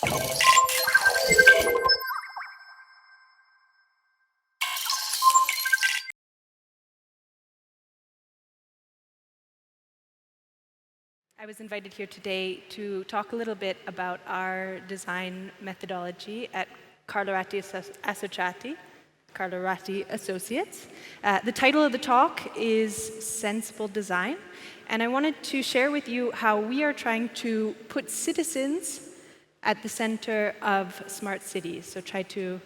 I was invited here today to talk a little bit about our design methodology at Carlo Ratti Associati, Carlo Ratti Associates. The title of the talk is Sensible Design, and I wanted to share with you how we are trying to put citizens at the center of smart cities. So try to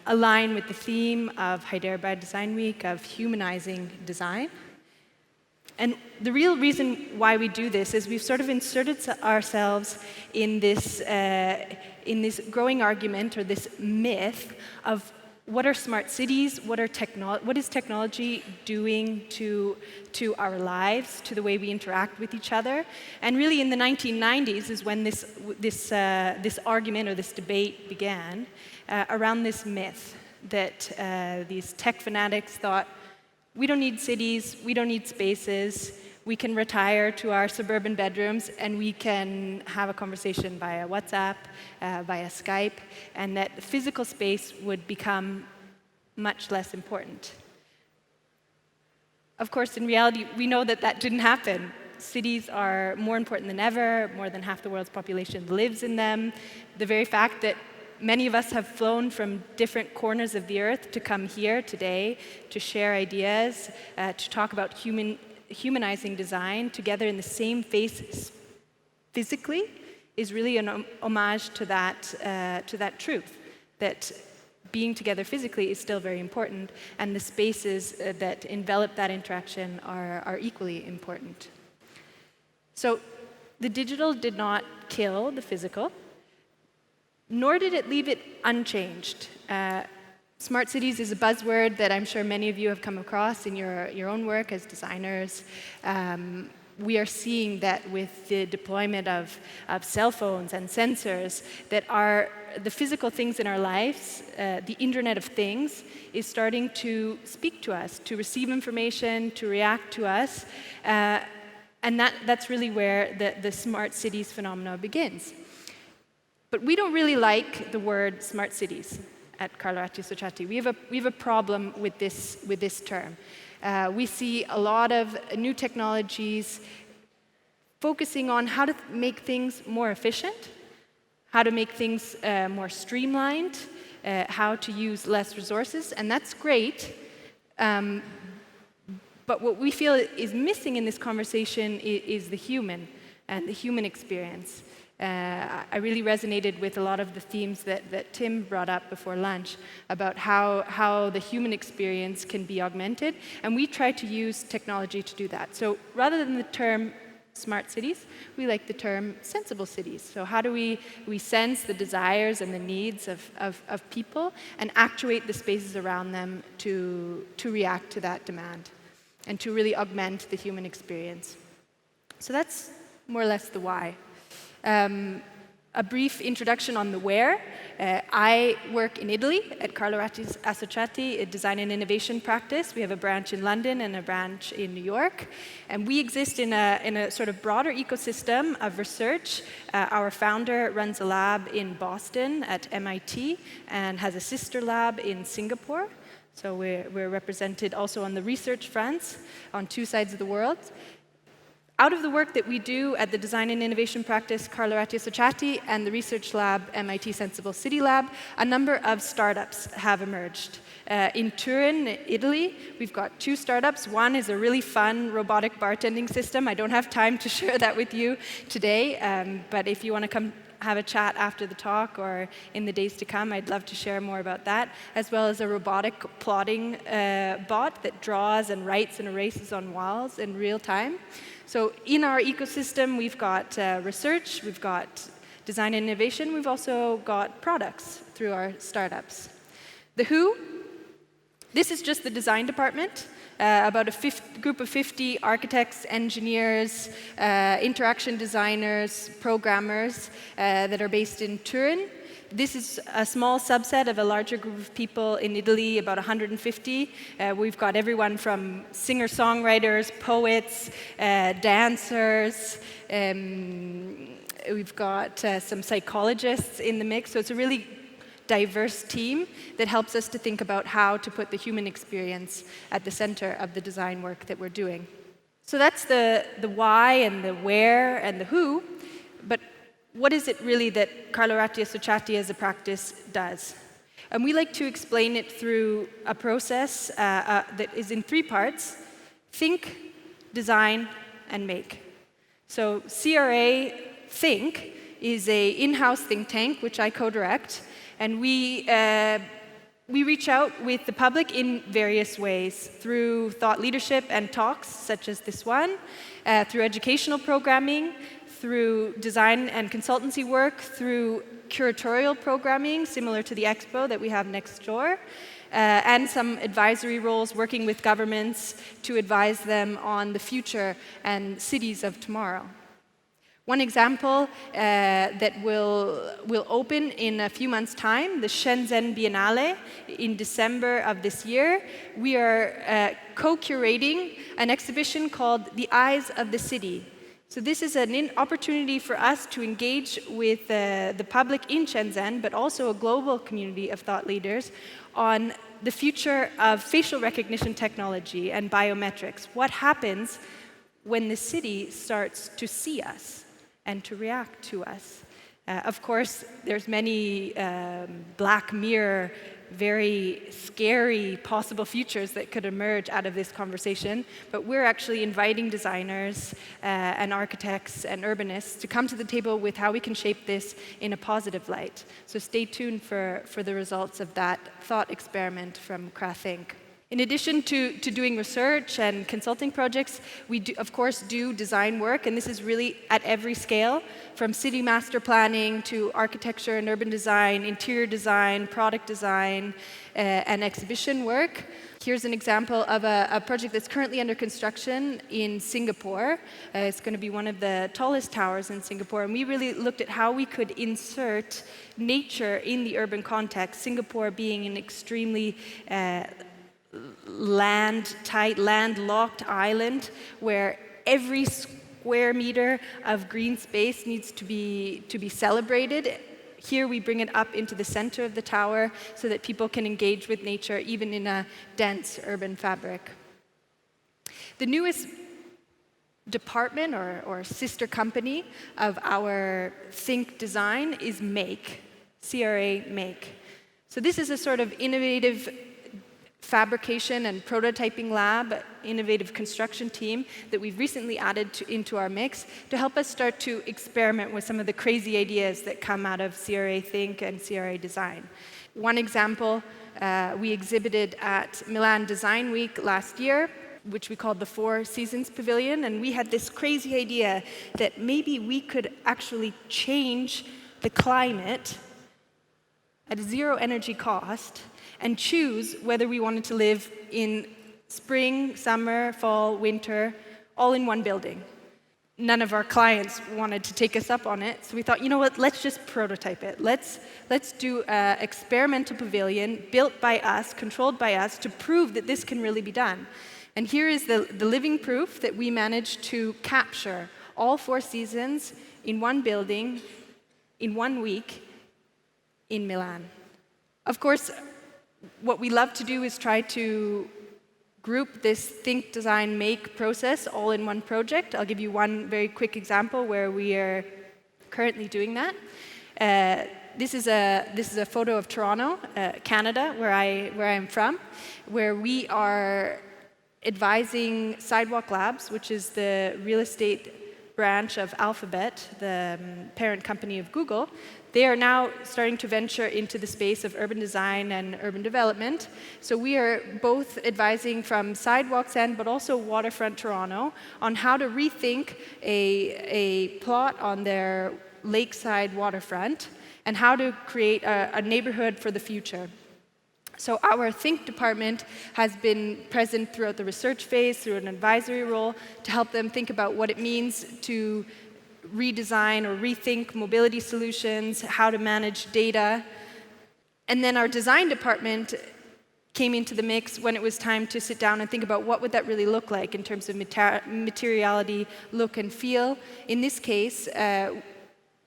align with the theme of Hyderabad Design Week of humanizing design. And the real reason why we do this is we've sort of inserted ourselves in this growing argument or this myth of what are smart cities, what is technology doing to our lives, to the way we interact with each other. And really in the 1990s is when this argument or this debate began around this myth that these tech fanatics thought, we don't need cities, we don't need spaces, we can retire to our suburban bedrooms and we can have a conversation via WhatsApp, via Skype, and that physical space would become much less important. Of course, in reality, we know that that didn't happen. Cities are more important than ever, more than half the world's population lives in them. The very fact that many of us have flown from different corners of the earth to come here today to share ideas, to talk about humanizing design together in the same space physically is really an homage to that truth, that being together physically is still very important, and the spaces that envelop that interaction are equally important. So the digital did not kill the physical, nor did it leave it unchanged. Smart cities is a buzzword that I'm sure many of you have come across in your own work as designers. We are seeing that with the deployment of cell phones and sensors that are the physical things in our lives, the Internet of Things, is starting to speak to us, to receive information, to react to us. And that's really where the smart cities phenomena begins. But we don't really like the word smart cities at Carlo Ratti Associati. We have a problem with this term. We see a lot of new technologies focusing on how to make things more efficient, how to make things more streamlined, how to use less resources, and that's great. But what we feel is missing in this conversation is the human and the human experience. I really resonated with a lot of the themes that Tim brought up before lunch about how the human experience can be augmented, and we try to use technology to do that. So rather than the term smart cities, we like the term sensible cities. So how do we sense the desires and the needs of people and actuate the spaces around them to react to that demand and to really augment the human experience? So that's more or less the why. A brief introduction on the where. I work in Italy at Carlo Ratti Associati, a design and innovation practice. We have a branch in London and a branch in New York. And we exist in a sort of broader ecosystem of research. Our founder runs a lab in Boston at MIT and has a sister lab in Singapore. So we're represented also on the research fronts on two sides of the world. Out of the work that we do at the Design and Innovation Practice Carlo Ratti Associati and the Research Lab MIT Sensible City Lab, a number of startups have emerged. In Turin, Italy, we've got two startups. One is a really fun robotic bartending system. I don't have time to share that with you today, but if you want to come have a chat after the talk or in the days to come, I'd love to share more about that, as well as a robotic plotting bot that draws and writes and erases on walls in real time. So in our ecosystem, we've got research, we've got design and innovation, we've also got products through our startups. The Who, this is just the design department, about a group of 50 architects, engineers, interaction designers, programmers that are based in Turin. This is a small subset of a larger group of people in Italy, about 150. We've got everyone from singer-songwriters, poets, dancers, We've got some psychologists in the mix. So it's a really diverse team that helps us to think about how to put the human experience at the center of the design work that we're doing. So that's the why and the where and the who, but what is it really that Carlo Ratti Associati as a practice does? And we like to explain it through a process that is in 3 parts: think, design, and make. So CRA Think is an in-house think tank, which I co-direct, and we reach out with the public in various ways, through thought leadership and talks, such as this one, through educational programming, through design and consultancy work, through curatorial programming, similar to the expo that we have next door, and some advisory roles working with governments to advise them on the future and cities of tomorrow. One example that will open in a few months' time, the Shenzhen Biennale in December of this year. We are co-curating an exhibition called The Eyes of the City. So this is an opportunity for us to engage with the public in Shenzhen, but also a global community of thought leaders on the future of facial recognition technology and biometrics. What happens when the city starts to see us and to react to us? Of course, there's many Black Mirror, very scary possible futures that could emerge out of this conversation, but we're actually inviting designers and architects and urbanists to come to the table with how we can shape this in a positive light. So stay tuned for the results of that thought experiment from CRA Think. In addition to doing research and consulting projects, we do, of course, do design work, and this is really at every scale, from city master planning to architecture and urban design, interior design, product design, and exhibition work. Here's an example of a project that's currently under construction in Singapore. It's going to be one of the tallest towers in Singapore, and we really looked at how we could insert nature in the urban context, Singapore being an extremely land-tight, landlocked island where every square meter of green space needs to be celebrated. Here we bring it up into the center of the tower so that people can engage with nature even in a dense urban fabric. The newest department or sister company of our Think Design is Make, CRA Make. So this is a sort of innovative fabrication and prototyping lab, innovative construction team that we've recently added into our mix to help us start to experiment with some of the crazy ideas that come out of CRA Think and CRA Design. One example, we exhibited at Milan Design Week last year, which we called the Seasons Pavilion, and we had this crazy idea that maybe we could actually change the climate at zero energy cost and choose whether we wanted to live in spring, summer, fall, winter, all in one building. None of our clients wanted to take us up on it, so we thought, you know what, let's just prototype it. Let's do an experimental pavilion built by us, controlled by us, to prove that this can really be done. And here is the living proof that we managed to capture all 4 seasons in one building, in 1 week, in Milan. Of course, what we love to do is try to group this Think, Design, Make process all in one project. I'll give you one very quick example where we are currently doing that. This is a photo of Toronto, Canada, where I am from, where we are advising Sidewalk Labs, which is the real estate branch of Alphabet, the parent company of Google. They are now starting to venture into the space of urban design and urban development. So we are both advising from Sidewalks End, but also Waterfront Toronto, on how to rethink a plot on their lakeside waterfront and how to create a neighborhood for the future. So our Think department has been present throughout the research phase, through an advisory role, to help them think about what it means to redesign or rethink mobility solutions, how to manage data. And then our design department came into the mix when it was time to sit down and think about what would that really look like in terms of materiality, look and feel. In this case,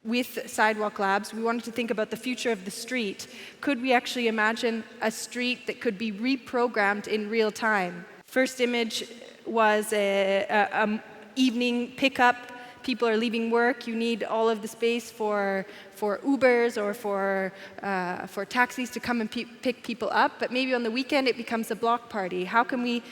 with Sidewalk Labs, we wanted to think about the future of the street. Could we actually imagine a street that could be reprogrammed in real time? First image was a evening pickup. People are leaving work. You need all of the space for Ubers or for taxis to come and pick people up. But maybe on the weekend it becomes a block party. How can we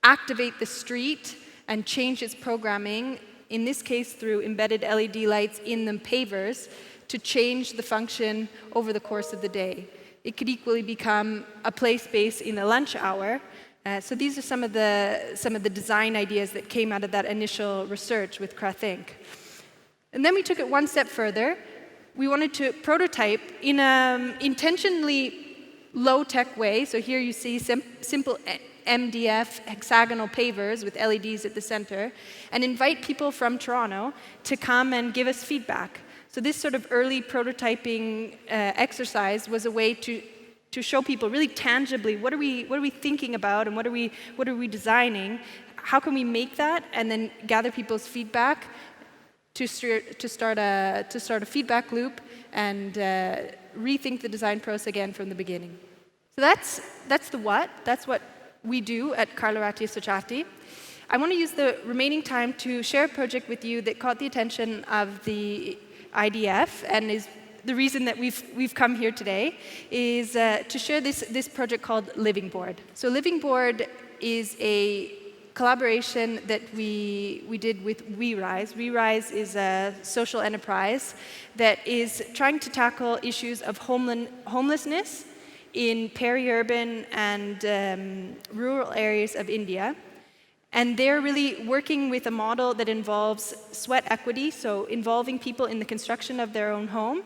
activate the street and change its programming, in this case through embedded LED lights in the pavers, to change the function over the course of the day? It could equally become a play space in the lunch hour. So these are some of the design ideas that came out of that initial research with CRA Think. And then we took it one step further. We wanted to prototype in an intentionally low-tech way. So here you see simple MDF hexagonal pavers with LEDs at the center, and invite people from Toronto to come and give us feedback. So this sort of early prototyping exercise was a way to show people really tangibly what are we thinking about and what are we designing, how can we make that, and then gather people's feedback to start a feedback loop and rethink the design process again from the beginning. So that's the what. That's what we do at Carlo, Ratti, Associati. I want to use the remaining time to share a project with you that caught the attention of the IDF and is the reason that we've come here today, is to share this project called Living Board. So Living Board is a collaboration that we did with WeRise. WeRise is a social enterprise that is trying to tackle issues of homelessness in peri-urban and rural areas of India. And they're really working with a model that involves sweat equity, so involving people in the construction of their own home,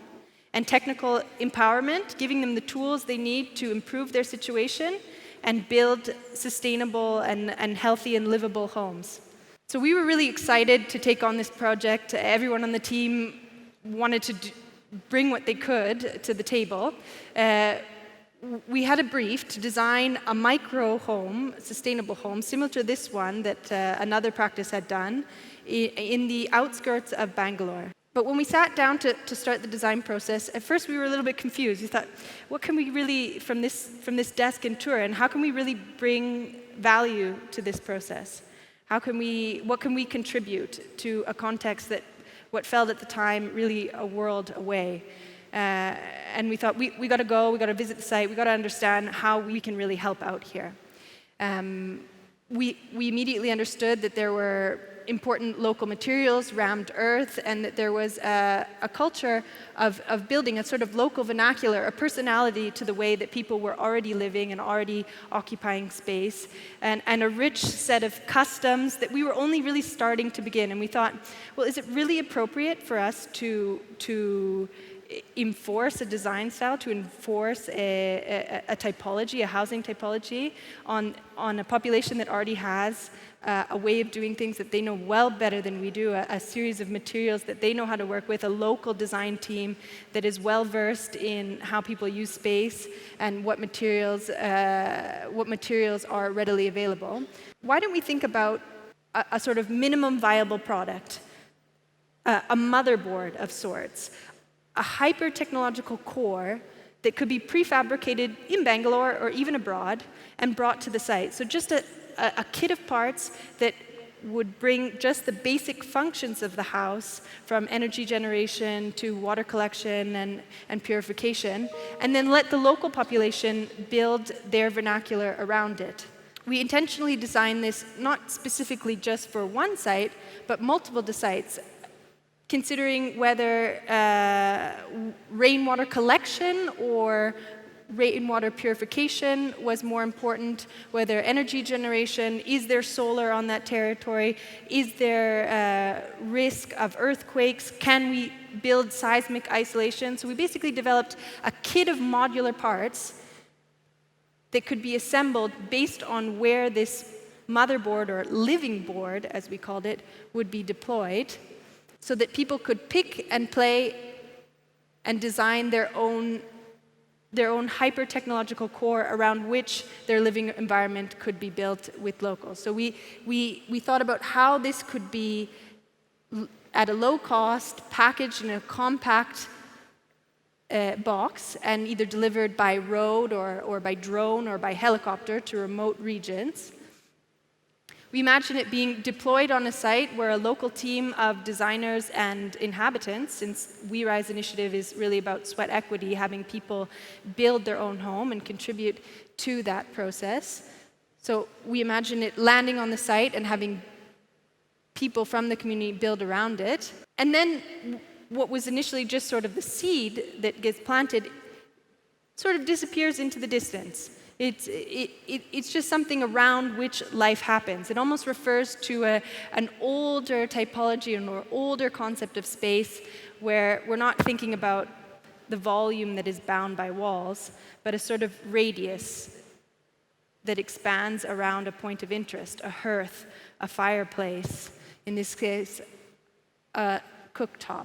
and technical empowerment, giving them the tools they need to improve their situation and build sustainable and healthy and livable homes. So we were really excited to take on this project. Everyone on the team wanted to bring what they could to the table. We had a brief to design a micro home, sustainable home, similar to this one that another practice had done in the outskirts of Bangalore. But when we sat down to start the design process, at first we were a little bit confused. We thought, what can we really, from this desk in Turin, how can we really bring value to this process? What can we contribute to a context that what felt at the time really a world away? And we thought, we got to visit the site, we got to understand how we can really help out here. We immediately understood that there were important local materials, rammed earth, and that there was a culture of building a sort of local vernacular, a personality to the way that people were already living and already occupying space, and a rich set of customs that we were only really starting to begin. And we thought, well, is it really appropriate for us to enforce a design style, to enforce a typology, a housing typology on a population that already has a way of doing things that they know well better than we do, a series of materials that they know how to work with, a local design team that is well versed in how people use space and what materials are readily available. Why don't we think about a sort of minimum viable product, a motherboard of sorts, a hyper-technological core that could be prefabricated in Bangalore or even abroad and brought to the site. So just a kit of parts that would bring just the basic functions of the house, from energy generation to water collection and purification, and then let the local population build their vernacular around it. We intentionally designed this not specifically just for one site, but multiple sites, considering whether rainwater collection or rainwater purification was more important, whether energy generation, is there solar on that territory, is there risk of earthquakes, can we build seismic isolation? So we basically developed a kit of modular parts that could be assembled based on where this motherboard, or living board as we called it, would be deployed, so that people could pick and play and design their own hyper-technological core around which their living environment could be built with locals. So we thought about how this could be at a low cost, packaged in a compact box, and either delivered by road or by drone or by helicopter to remote regions. We imagine it being deployed on a site where a local team of designers and inhabitants, since We Rise initiative is really about sweat equity, having people build their own home and contribute to that process. So we imagine it landing on the site and having people from the community build around it. And then what was initially just sort of the seed that gets planted sort of disappears into the distance. It's just something around which life happens. It almost refers to an older typology, an older concept of space, where we're not thinking about the volume that is bound by walls, but a sort of radius that expands around a point of interest, a hearth, a fireplace, in this case, a cooktop.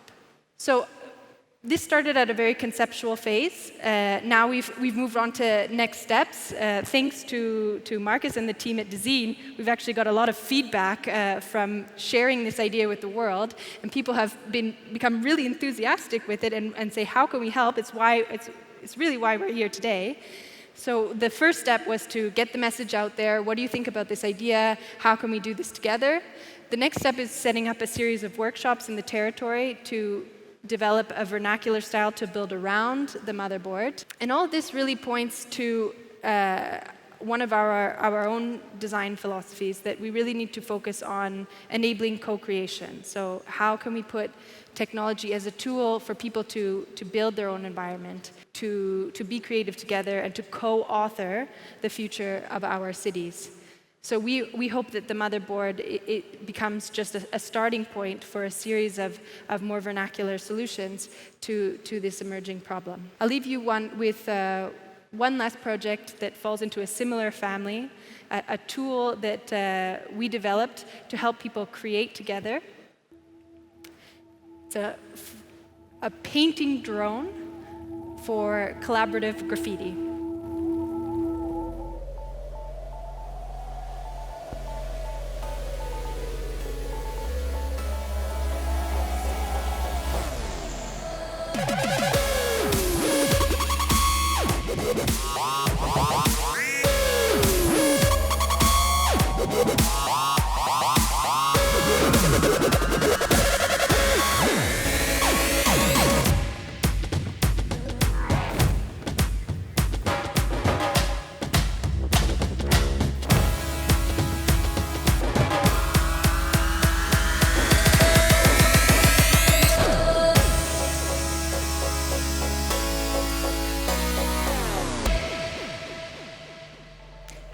So this started at a very conceptual phase. Now we've moved on to next steps. Thanks to Marcus and the team at Design, we've actually got a lot of feedback from sharing this idea with the world, and people have become really enthusiastic with it and say, how can we help? It's really why we're here today. So the first step was to get the message out there. What do you think about this idea? How can we do this together? The next step is setting up a series of workshops in the territory to develop a vernacular style to build around the motherboard. And all of this really points to one of our own design philosophies, that we really need to focus on enabling co-creation. So how can we put technology as a tool for people to build their own environment, to be creative together, and to co-author the future of our cities. So we hope that the motherboard it becomes just a starting point for a series of more vernacular solutions to this emerging problem. I'll leave you with one last project that falls into a similar family, a tool that we developed to help people create together. It's a painting drone for collaborative graffiti.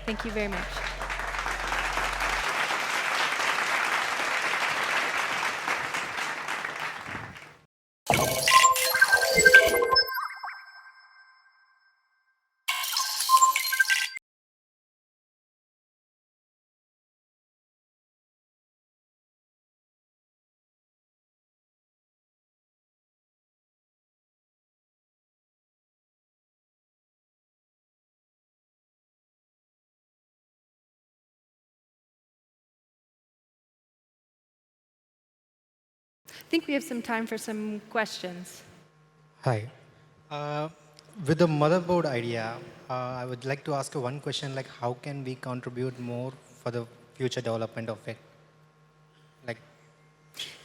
Thank you very much. I think we have some time for some questions. Hi. With the motherboard idea, I would like to ask you one question, like how can we contribute more for the future development of it? Like,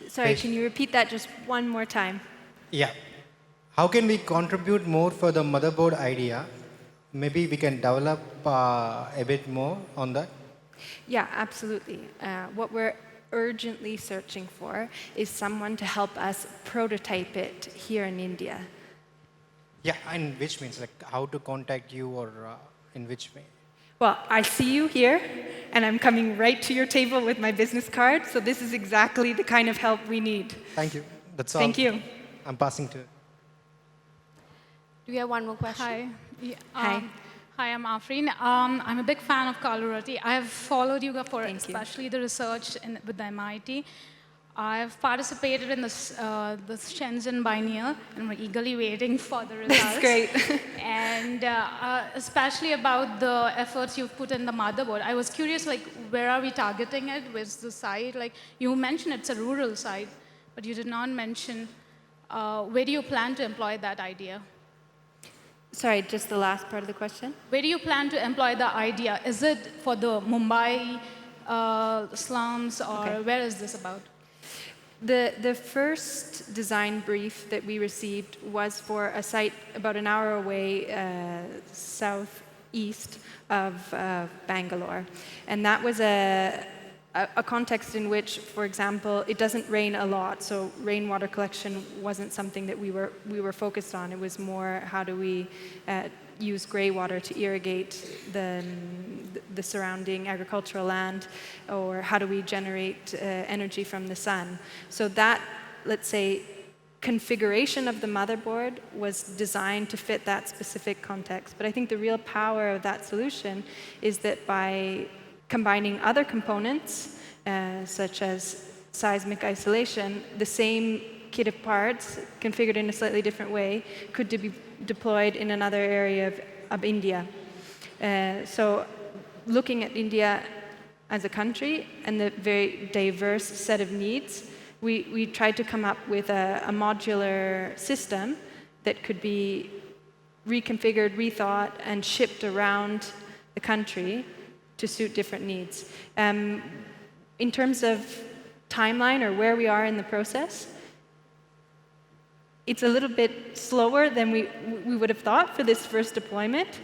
sorry, can you repeat that just one more time? Yeah. How can we contribute more for the motherboard idea? Maybe we can develop a bit more on that. Yeah, absolutely. What we're urgently searching for is someone to help us prototype it here in India. Yeah, and which means like how to contact you or in which way? Well, I see you here, and I'm coming right to your table with my business card, so this is exactly the kind of help we need. Thank you. That's all. Thank you. I'm passing to. Do we have one more question? Hi. Yeah, Hi. Hi, I'm Afreen. I'm a big fan of Carlo Ratti. I have followed you for especially the research with the MIT. I've participated in the Shenzhen Biennial, and we're eagerly waiting for the results. That's great. And especially about the efforts you've put in the motherboard. I was curious, like, where are we targeting it? Where's the site? Like, you mentioned it's a rural site, but you did not mention where do you plan to employ that idea? Sorry, just the last part of the question. Where do you plan to employ the idea? Is it for the Mumbai slums, or Okay. where is this about? The first design brief that we received was for a site about an hour away southeast of Bangalore. And that was a context in which, for example, it doesn't rain a lot, so rainwater collection wasn't something that we were focused on. It was more how do we use grey water to irrigate the surrounding agricultural land, or how do we generate energy from the sun. So that, let's say, configuration of the motherboard was designed to fit that specific context. But I think the real power of that solution is that by combining other components, such as seismic isolation, the same kit of parts, configured in a slightly different way, could be deployed in another area of India. So looking at India as a country and the very diverse set of needs, we tried to come up with a modular system that could be reconfigured, rethought, and shipped around the country to suit different needs. In terms of timeline or where we are in the process, it's a little bit slower than we would have thought for this first deployment,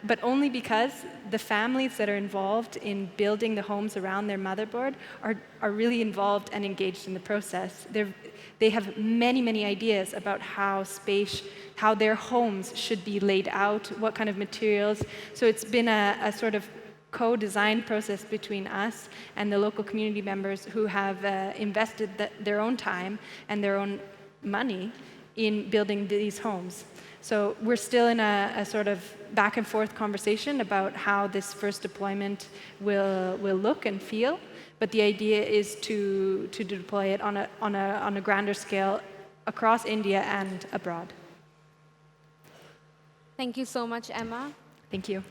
but only because the families that are involved in building the homes around their motherboard are really involved and engaged in the process. They have many, many ideas about how their homes should be laid out, what kind of materials. So it's been a sort of co-design process between us and the local community members who have invested their own time and their own money in building these homes. So we're still in a sort of back and forth conversation about how this first deployment will look and feel, but the idea is to deploy it on a grander scale across India and abroad. Thank you so much, Emma. Thank you.